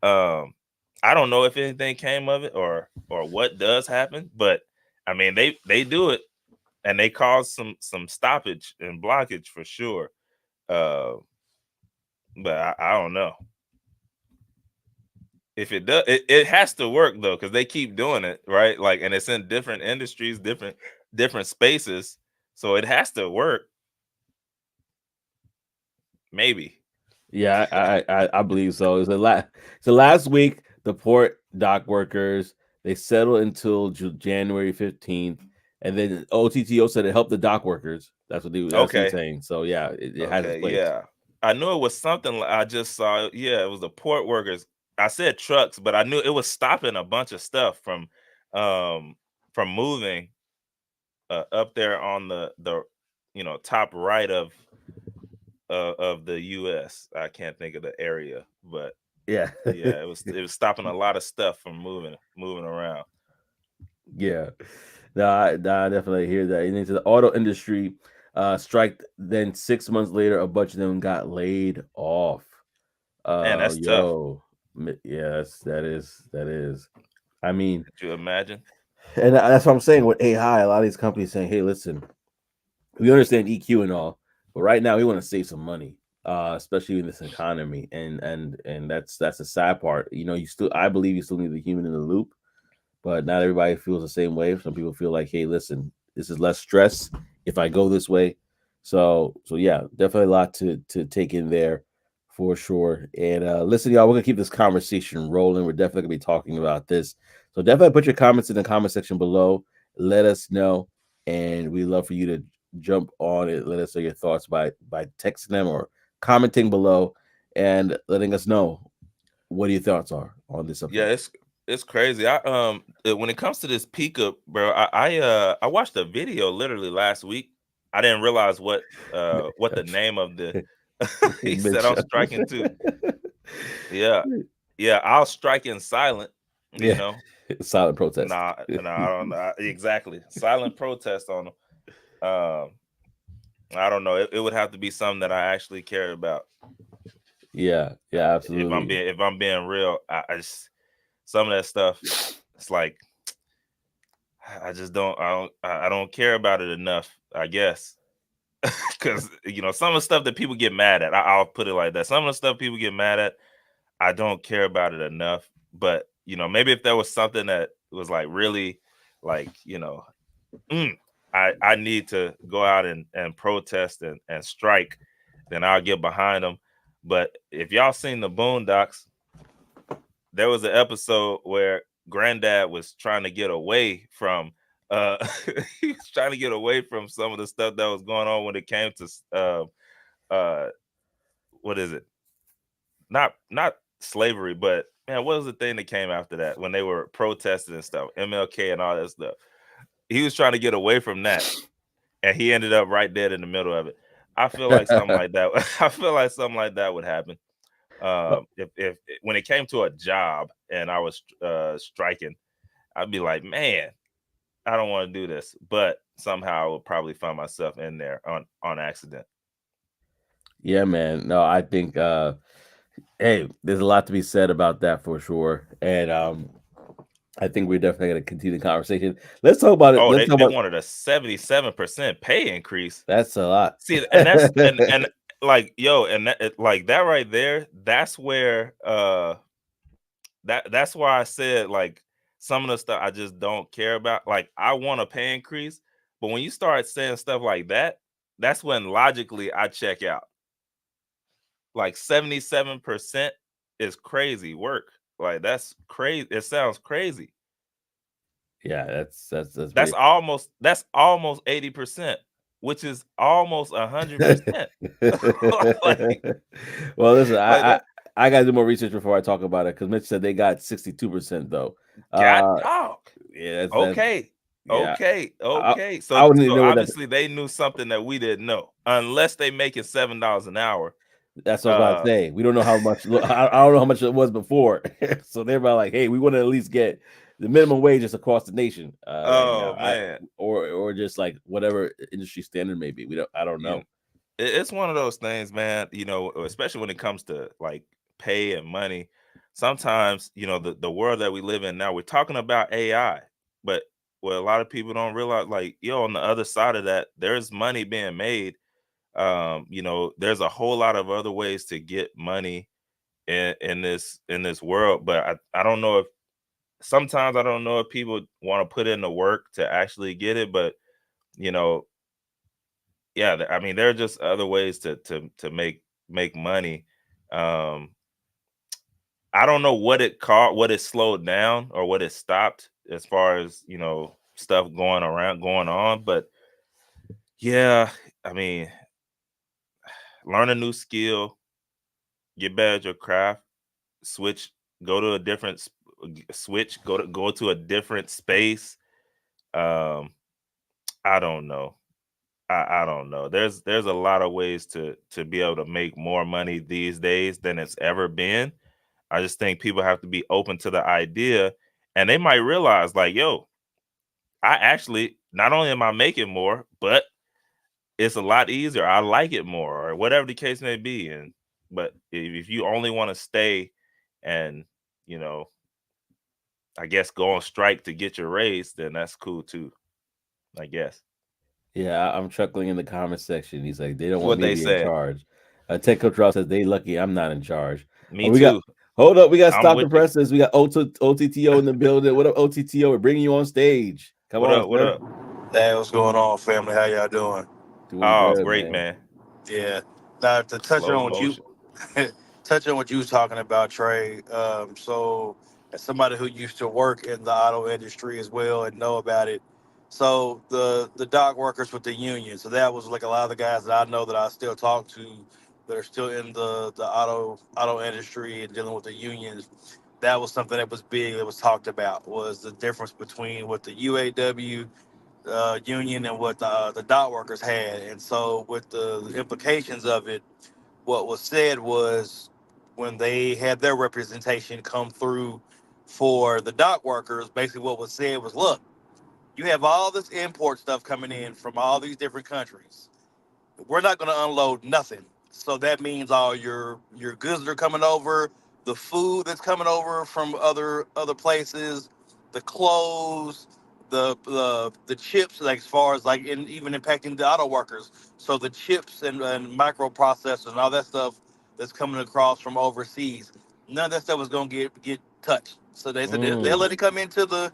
I don't know if anything came of it or what does happen, but I mean they do it and they cause some stoppage and blockage for sure. Uh, but I don't know if it does. It has to work though, because they keep doing it, right? Like, and it's in different industries, different spaces, so it has to work. Maybe. Yeah, I believe so. So last week the port dock workers they settled until January 15th, and then OTTO said it helped the dock workers. That's what he's Okay. saying. So yeah, it has its Okay. place. Yeah. I knew it was something. I just saw. Yeah, it was the port workers. I said trucks, but I knew it was stopping a bunch of stuff um from moving up there on the top right of the U.S. I can't think of the area, but Yeah. yeah, it was stopping a lot of stuff from moving around. Yeah. No, I definitely hear that. And into the auto industry, strike. Then 6 months later, a bunch of them got laid off. Man, that's tough. Yo, yes, that is. I mean, Could you imagine? and that's what I'm saying with AI. A lot of these companies saying, "Hey, listen, we understand EQ and all, but right now we want to save some money, especially in this economy." And that's the sad part. You still, I believe, you still need the human in the loop, but not everybody feels the same way. Some people feel like, hey, listen, this is less stress if I go this way. So yeah, definitely a lot to take in there for sure. And listen, y'all, we're gonna keep this conversation rolling. We're definitely gonna be talking about this. So definitely put your comments in the comment section below. Let us know, and we love for you to jump on it. Let us know your thoughts by texting them or commenting below and letting us know what your thoughts are on this Yeah, subject. it's crazy. When it comes to this Pika, bro, I watched a video literally last week. I didn't realize what the name of the he said I'm Mitch. striking too. Yeah. Yeah, I'll strike in silent, you Yeah, know. silent protest. Nah, I don't know. Exactly. Silent protest on them. Um, I don't know. It would have to be something that I actually care about. Yeah, yeah, absolutely. If I'm being real, I just some of that stuff. It's like I just I don't care about it enough. I guess because some of the stuff that people get mad at. I'll put it like that. Some of the stuff people get mad at, I don't care about it enough. But maybe if there was something that was like really, like mm, I need to go out and protest and strike, then I'll get behind them. But if y'all seen the Boondocks, there was an episode where Granddad was trying to get away from uh he was trying to get away from some of the stuff that was going on when it came to uh what is it? Not slavery, but man, what was the thing that came after that when they were protesting and stuff, MLK and all that stuff. He was trying to get away from that, and he ended up right dead in the middle of it. I feel like something like that. I feel like something like that would happen. If when it came to a job and I was striking, I'd be like, man, I don't want to do this, but somehow I would probably find myself in there on accident. Yeah, man. No, I think hey, there's a lot to be said about that for sure. And I think we're definitely gonna continue the conversation. Let's talk about it. Oh, Let's talk they about wanted a 77% pay increase. that's a lot. See, and that's and like yo, and like that right there, that's where that's why I said like some of the stuff I just don't care about. Like I want a pay increase, but when you start saying stuff like that, that's when logically I check out. Like 77% is crazy work. Like that's crazy. It sounds crazy. Yeah, that's pretty That's almost 80%, which is almost 100%. like well, listen, like I, I that. I gotta do more research before I talk about it because Mitch said they got 62% though. God Uh dog. yeah, that's Okay. yeah. Okay. I Okay. I So wouldn't even so know what that. obviously they knew something that we didn't know. Unless they make it $7 an hour. That's what I was about to Uh say. We don't know how much. I don't know how much it was before. So they're about like, hey, we want to at least get the minimum wages across the nation right now. oh man. Or just like whatever industry standard may be. We don't. I don't You know. it's one of those things, man, especially when it comes to like pay and money. Sometimes, the world that we live in now, we're talking about AI, but what a lot of people don't realize, like, on the other side of that, there's money being made. There's a whole lot of other ways to get money in this world, but I don't know if sometimes I don't know if people want to put in the work to actually get it, but you know, yeah, I mean, there are just other ways to make money. Um, I don't know what it caught, what it slowed down, or what it stopped as far as stuff going on. But yeah, I mean, learn a new skill, get better at your craft, switch, go to a different switch, go to a different space. Um, I don't know. I don't know. There's a lot of ways to be able to make more money these days than it's ever been. I just think people have to be open to the idea, and they might realize like, yo, I actually not only am I making more, but it's a lot easier. I like it more, or whatever the case may be. And but if you only want to stay and you know, I guess go on strike to get your raise, then that's cool too. I guess. Yeah, I'm chuckling in the comment section. He's like, they don't want What me to they be in say. charge. Tech Coach Ross says they lucky I'm not in charge. Me We got too. hold up, we got I'm Stop the with you. Presses. We got OTTO in the building. What up, OTTO? We're bringing you on stage. Come What on, up? What sir. up? Hey, what's going on, family? How y'all doing? Doing Oh, good, great, man. man. Yeah. Now to touch Slow on what you motion. touch on what you was talking about, Trey. So as somebody who used to work in the auto industry as well and know about it, so the dock workers with the union. So that was like a lot of the guys that I know that I still talk to that are still in the auto industry and dealing with the unions. That was something that was big that was talked about was the difference between what the UAW union and what the dock workers had. And so, with the implications of it, what was said was when they had their representation come through for the dock workers, basically what was said was, look, you have all this import stuff coming in from all these different countries. We're not going to unload nothing. So that means all your goods that are coming over, the food that's coming over from other places, the clothes, the chips, like as far as like even impacting the auto workers. So the chips and microprocessors and all that stuff that's coming across from overseas, none of that stuff was going to get touched. So they said they'll Mm, let it come into the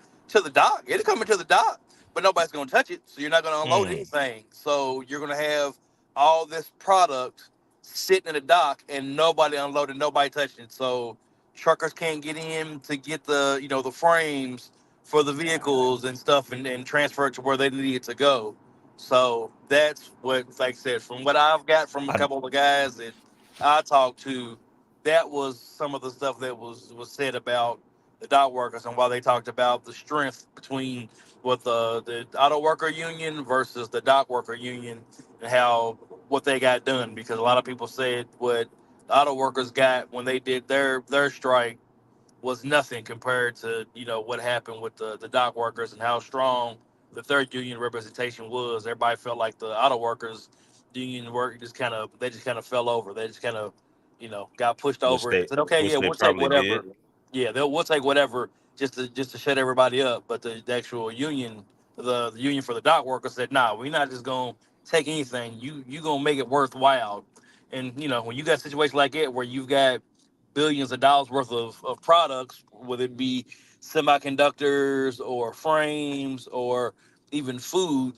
dock. It'll come into the dock, but nobody's going to touch it. So you're not going to unload Mm, anything. So you're going to have all this product sitting in the dock and nobody unloaded, nobody touching it. So truckers can't get in to get the frames for the vehicles and stuff and transfer it to where they need it to go. So that's what, like I said, from what I've got from a I couple of guys that I talked to, that was some of the stuff that was said about the dock workers and why they talked about the strength between what the auto worker union versus the dock worker union and how what they got done, because a lot of people said what the auto workers got when they did their strike was nothing compared to what happened with the dock workers and how strong the third union representation was. Everybody felt like the auto workers union work just kind of fell over. They just kind of got pushed wish over and they said, okay, wish yeah, they we'll take probably did. whatever. Yeah, we'll take whatever just to shut everybody up. But the actual union, the union for the dock workers said, nah, we're not just gonna take anything. You gonna make it worthwhile. And when you got a situation like that where you've got billions of dollars worth of products, whether it be semiconductors or frames or even food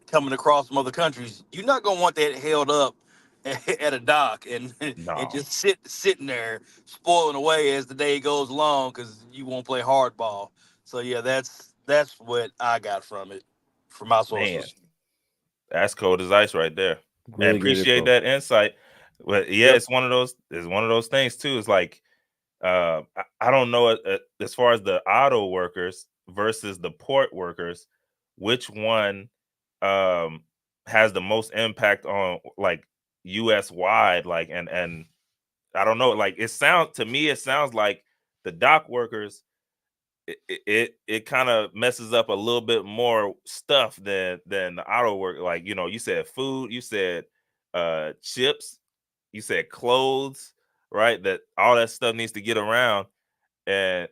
coming across from other countries, you're not gonna want that held up at a dock and No, just sitting there spoiling away as the day goes along because you won't play hardball. So yeah, that's what I got from it, from my man, sources. that's cold as ice right there. And really great appreciate info. that insight. But yeah, Yep. it's one of those things too. It's like I don't know as far as the auto workers versus the port workers, which one um has the most impact on like US wide, like and I don't know, like it sounds like the dock workers it kind of messes up a little bit more stuff than the auto work. Like, you said food, you said chips, you said clothes, right? That all that stuff needs to get around. And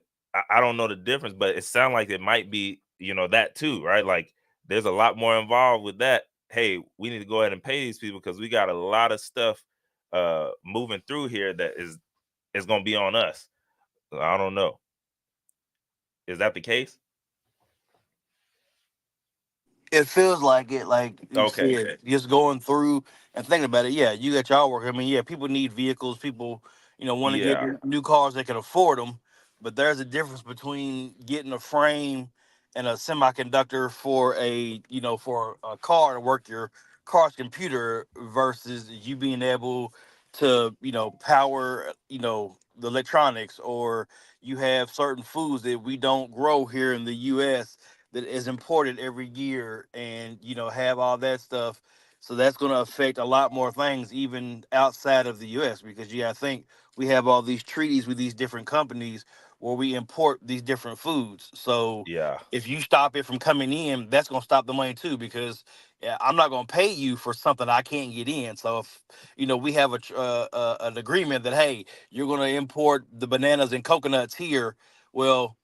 I don't know the difference, but it sounds like it might be, that too, right? Like there's a lot more involved with that. Hey, we need to go ahead and pay these people because we got a lot of stuff moving through here that is gonna be on us. I don't know. Is that the case? It feels like it, like you Okay. said, just going through and thinking about it. Yeah, you got y'all work. I mean, yeah, people need vehicles. People, want to get Yeah. new cars. They can afford them, but there's a difference between getting a frame and a semiconductor for for a car to work your car's computer versus you being able to, power, the electronics, or you have certain foods that we don't grow here in the U.S. that is imported every year, and have all that stuff. So that's going to affect a lot more things, even outside of the U.S. Because I think we have all these treaties with these different companies where we import these different foods. So Yeah. if you stop it from coming in, that's going to stop the money too. Because I'm not going to pay you for something I can't get in. So if we have an agreement that, hey, you're going to import the bananas and coconuts here. Well,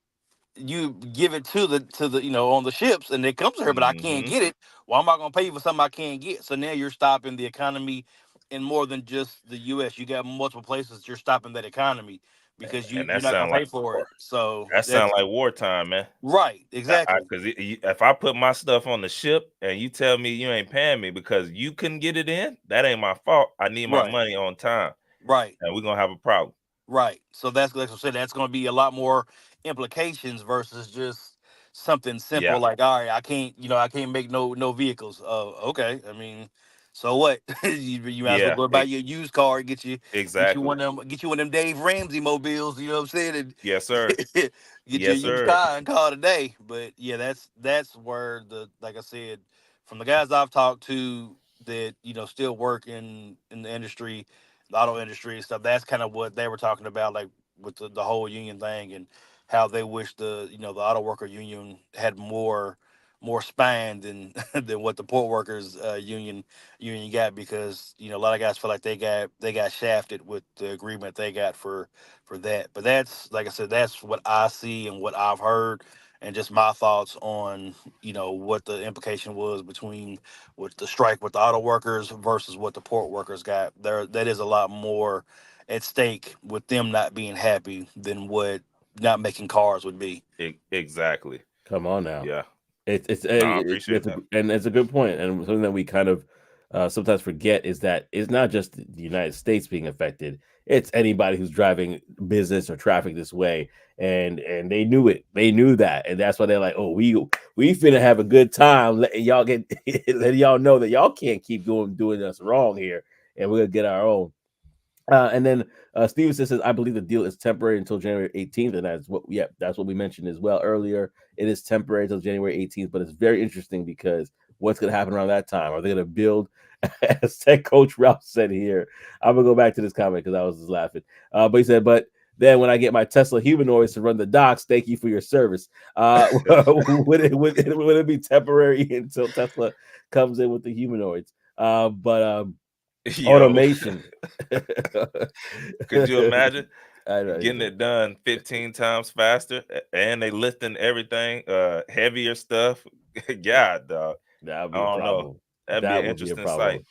you give it to the on the ships, and it comes here, but I can't Hmm. get it. Well, I'm not gonna pay you for something I can't get. So now you're stopping the economy in more than just the U.S. You got multiple places you're stopping that economy because And you're not gonna pay for it. So that sound that's like wartime, man. right, exactly, Because if I put my stuff on the ship and you tell me you ain't paying me because you couldn't get it in, that ain't my fault. I need my right, money on time, right. and we're gonna have a problem. Right. So that's like I said, that's going to be a lot more implications versus just something simple Yeah. like, all right, I can't make no vehicles. Okay. I mean, so what? you might as well Yeah. go buy your used car, and Exactly. get you one of them Dave Ramsey mobiles. You know what I'm saying? And Yes, sir. get your Yes, used sir. car and call it a day. But yeah, that's where like I said, from the guys I've talked to that still work in the industry, the auto industry and stuff. That's kind of what they were talking about, like with the whole union thing, and how they wish the auto worker union had more spine than than what the port workers union got, because a lot of guys feel like they got shafted with the agreement they got for that. But that's, like I said, that's what I see and what I've heard, and just my thoughts on what the implication was between with the strike with the auto workers versus what the port workers got. That is a lot more at stake with them not being happy than what not making cars would be. Exactly. Come on now. Yeah. No, I appreciate It's that. and it's a good point, and something that we kind of sometimes forget is that it's not just the United States being affected; it's anybody who's driving business or traffic this way, and they knew it. They knew that, and that's why they're like, "Oh, we finna have a good time letting y'all letting y'all know that y'all can't keep doing us wrong here, and we're gonna get our own." And then Stevenson says, I believe the deal is temporary until January 18th. And that's what we mentioned as well earlier. It is temporary until January 18th, but it's very interesting because what's going to happen around that time? Are they going to build, as tech coach Ralph said here? I'm going to go back to this comment because I was just laughing. But he said, but then when I get my Tesla humanoids to run the docks, thank you for your service. Would it be temporary until Tesla comes in with the humanoids? But Yo, automation. could you imagine I know. getting it done 15 times faster and they lifting everything, heavier stuff? God, dog. That would I be a don't know. problem. That'd be That an would be a interesting sight.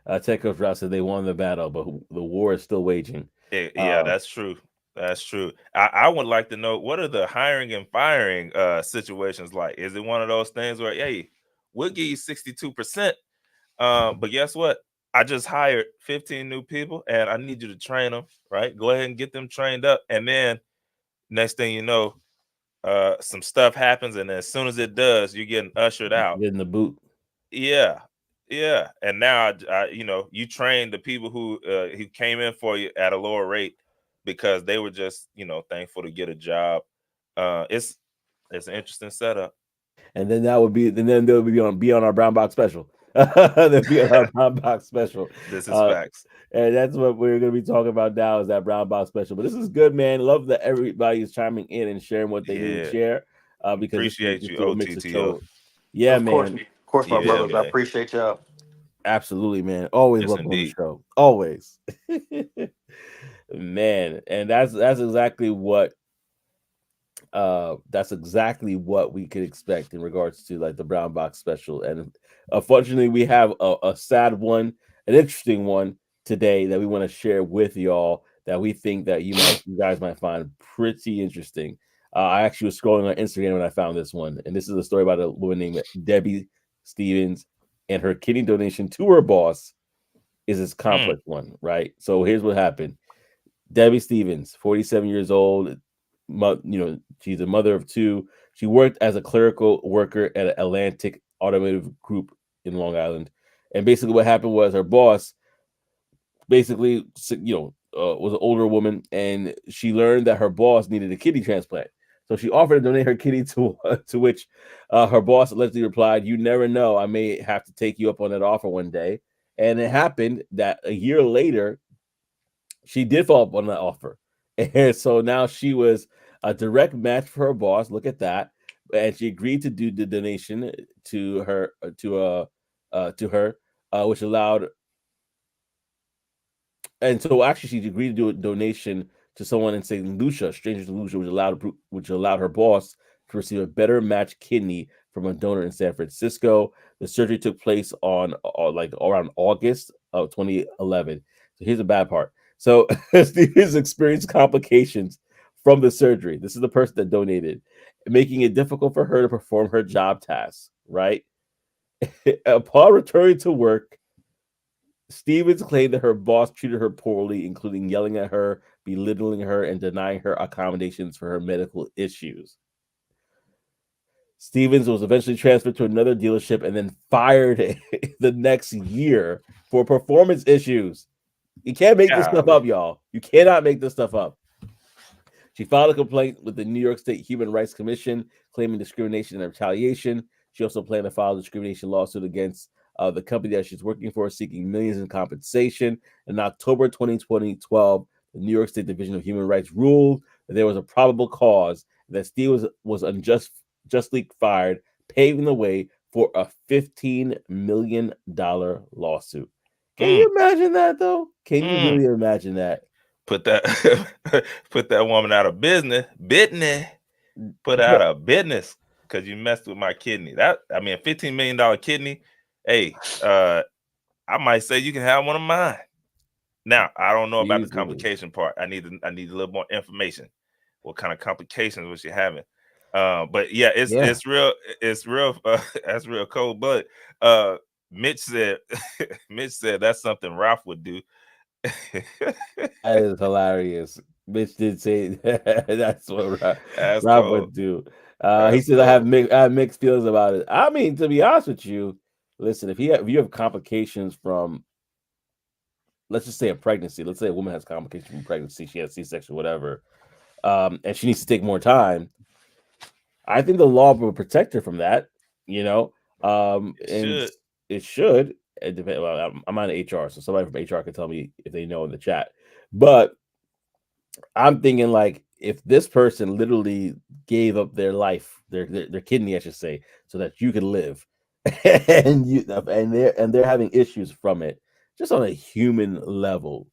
problem. Tech Coach Ross said they won the battle, but the war is still waging. Yeah, Uh, that's true. That's true. I would like to know, what are the hiring and firing situations like? Is it one of those things where, hey, we'll give you 62%, but guess what? I just hired 15 new people and I need you to train them, right? Go ahead and get them trained up. And then next thing you know, some stuff happens. And as soon as it does, you're getting ushered out. getting the boot. Yeah. Yeah. And now, you train the people who came in for you at a lower rate because they were just, thankful to get a job. It's an interesting setup. And then then they'll be on our brown box special. They'll be on our brown box special. This is Uh, facts. and that's what we're gonna be talking about now is that brown box special. But this is good, man. Love that everybody is chiming in and sharing what they need to Yeah. share. Because Appreciate this you, is what makes the OTTO. show. Yeah, man. Of course, my Yeah, brothers. I man. appreciate y'all. Absolutely, man. Always Yes, welcome on the indeed. show. Always. Man, and that's exactly what we could expect in regards to like the brown box special. And unfortunately, we have a sad one, an interesting one today that we want to share with y'all that we think that you guys might find pretty interesting. I actually was scrolling on Instagram when I found this one, and this is a story about a woman named Debbie Stevens and her kidney donation to her boss is this Mm, complex one, right? So here's what happened. Debbie Stevens, 47 years old, she's a mother of two. She worked as a clerical worker at Atlantic Automotive Group in Long Island. And basically what happened was her boss was an older woman and she learned that her boss needed a kidney transplant. So she offered to donate her kidney to which her boss allegedly replied, "You never know. I may have to take you up on that offer one day." And it happened that a year later, she did follow up on that offer, and so now she was a direct match for her boss. Look at that, and she agreed to do the donation to her, which allowed. And so actually, she agreed to do a donation to someone in St. Lucia, stranger to Lucia, which allowed her boss to receive a better match kidney from a donor in San Francisco. The surgery took place on like around August of 2011. So here's the bad part. So Stevens experienced complications from the surgery. This is the person that donated, making it difficult for her to perform her job tasks. Right. Upon returning to work, Stevens claimed that her boss treated her poorly, including yelling at her, belittling her, and denying her accommodations for her medical issues. Stevens was eventually transferred to another dealership and then fired the next year for performance issues. You can't make this stuff Golly. up, y'all. You cannot make this stuff up. She filed a complaint with the New York State Human Rights Commission claiming discrimination and retaliation. She also planned to file a discrimination lawsuit against the company that she's working for, seeking millions in compensation. In October 2012, the New York State Division of Human Rights ruled that there was a probable cause that Steve was unjustly fired, paving the way for a $15 million lawsuit. Can Mm, you imagine that, though? Can you mm. really imagine that? Put that put that woman out of business. Bitney. Put out Bro, of business because you messed with my kidney. That I mean, a $15 million kidney. Hey, I might say you can have one of mine. Now, I don't know about the easily. complication part. I need a little more information. What kind of complications was she having? But yeah, Yeah. it's real that's real cold. But uh Mitch said Mitch said that's something Ralph would do. That is hilarious. Mitch did say that's what That's Rob cold. would do. He That's says cold. I have mixed feelings about it. I mean, to be honest with you, listen, if you have complications from, let's just say, a pregnancy, let's say a woman has complications from pregnancy, she has C-section, whatever, and she needs to take more time. I think the law will protect her from that, you know, It and should. it should. It depend, well, I'm on HR, so somebody from HR can tell me if they know in the chat. But I'm thinking like if this person literally gave up their life, their kidney, I should say, so that you could live, and they're having issues from it, just on a human level,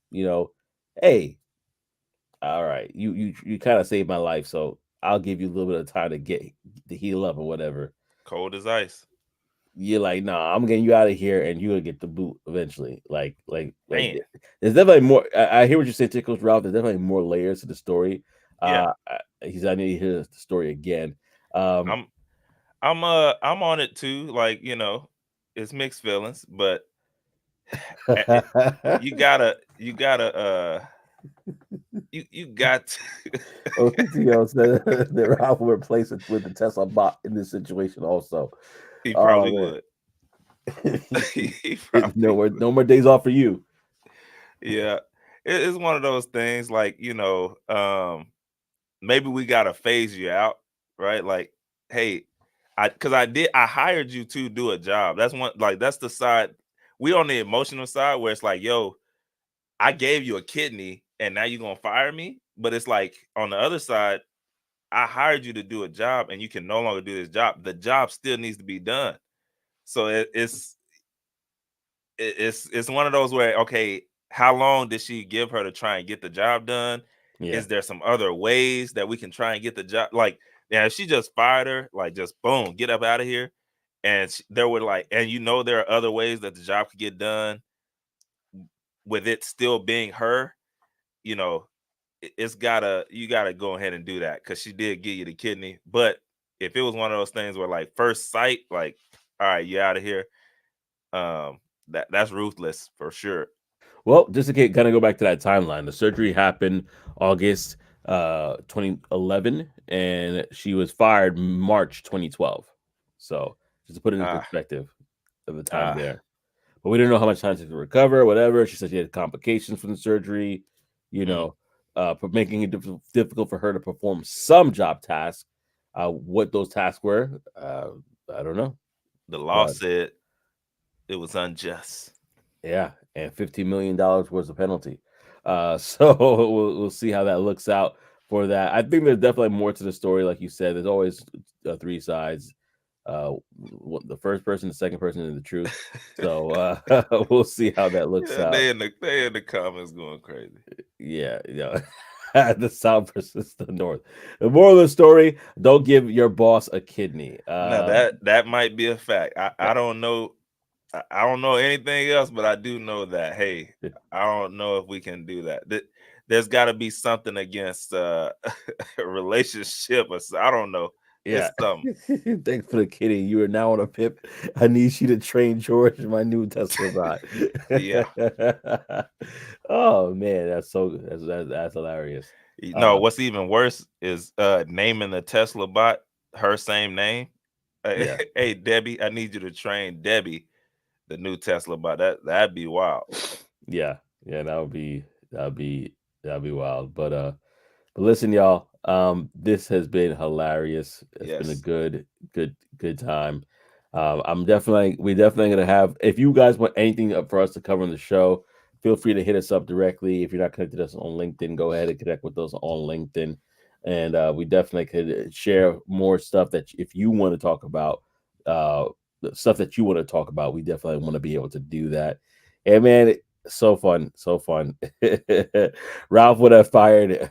hey, all right, you kind of saved my life, so I'll give you a little bit of time to get to heal up or whatever. Cold as ice. You're like, nah, I'm getting you out of here, and you're gonna get the boot eventually. Like, Man. there's definitely more. I hear what you say, Tickles Ralph. There's definitely more layers to the story. Yeah. I need to hear the story again. Um, I'm I'm on it too. Like, it's mixed feelings, but it, you gotta you got to. OTTO said that Ralph will replace it with the Tesla bot in this situation. Also, He probably oh would. man, He probably would. no more days off for you. Yeah. It's one of those things like, maybe we gotta phase you out, right? Like, hey, I hired you to do a job. That's one, like, that's the side. We on the emotional side where it's like, yo, I gave you a kidney and now you're gonna fire me. But it's like on the other side, I hired you to do a job and you can no longer do this job. The job still needs to be done. So it's one of those where, okay, how long did she give her to try and get the job done? Yeah. Is there some other ways that we can try and get the job? Like, yeah, if she just fired her, like, just boom, get up out of here. And there were like, and there are other ways that the job could get done with it still being her. You know, you gotta go ahead and do that because she did give you the kidney. But if it was one of those things where, like, first sight, like, all right, you out of here, um, that's ruthless for sure. Well, just to kind of go back to that timeline, the surgery happened August 2011, and she was fired March 2012. So just to put it in Ah, perspective of the time ah, there. But we didn't know how much time to recover, whatever. She said she had complications from the surgery, you mm, know. making it difficult for her to perform some job tasks. What those tasks were, I don't know. The law But said it was unjust. yeah, and $15 million was the penalty. So we'll see how that looks out for that. I think there's definitely more to the story, like you said. There's always three sides. The first person, the second person, and the truth. So we'll see how that looks Yeah, out. they in the comments going crazy. Yeah, yeah. The South versus the North. The moral of the story: don't give your boss a kidney. Now that might be a fact. I don't know. I don't know anything else, but I do know that. Hey, I don't know if we can do that. There's got to be something against a relationship, or I don't know. Yeah. It's something. Thanks for the kidding. You are now on a pip. I need you to train George, my new Tesla bot. Yeah. Oh man, that's hilarious. No, what's even worse is naming the Tesla bot her same name. Yeah, Hey Debbie, I need you to train Debbie, the new Tesla bot. That'd be wild. yeah, yeah. That'd be wild. But listen, y'all. This has been hilarious. It's been a Yes. good time. We're definitely gonna have. If you guys want anything for us to cover on the show, feel free to hit us up directly. If you're not connected to us on LinkedIn, go ahead and connect with us on LinkedIn, and we definitely could share more stuff that if you want to talk about, the stuff that you want to talk about. We definitely want to be able to do that. And man, so fun, so fun. Ralph would have fired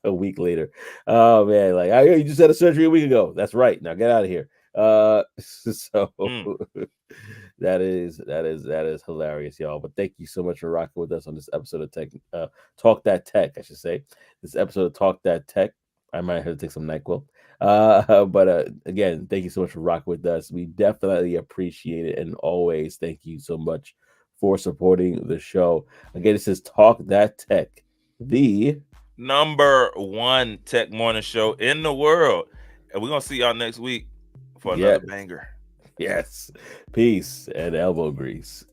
a week later. Oh man, like you just had a surgery a week ago. That's right. Now get out of here. So Mm. that is hilarious, y'all. But thank you so much for rocking with us on this episode of Talk That Tech, I should say. This episode of Talk That Tech. I might have to take some NyQuil. But again, thank you so much for rocking with us. We definitely appreciate it, and always thank you so much for supporting the show. Again, this is Talk That Tech, the #1 tech morning show in the world. And we're gonna see y'all next week for yeah, another banger. yes, peace and elbow grease.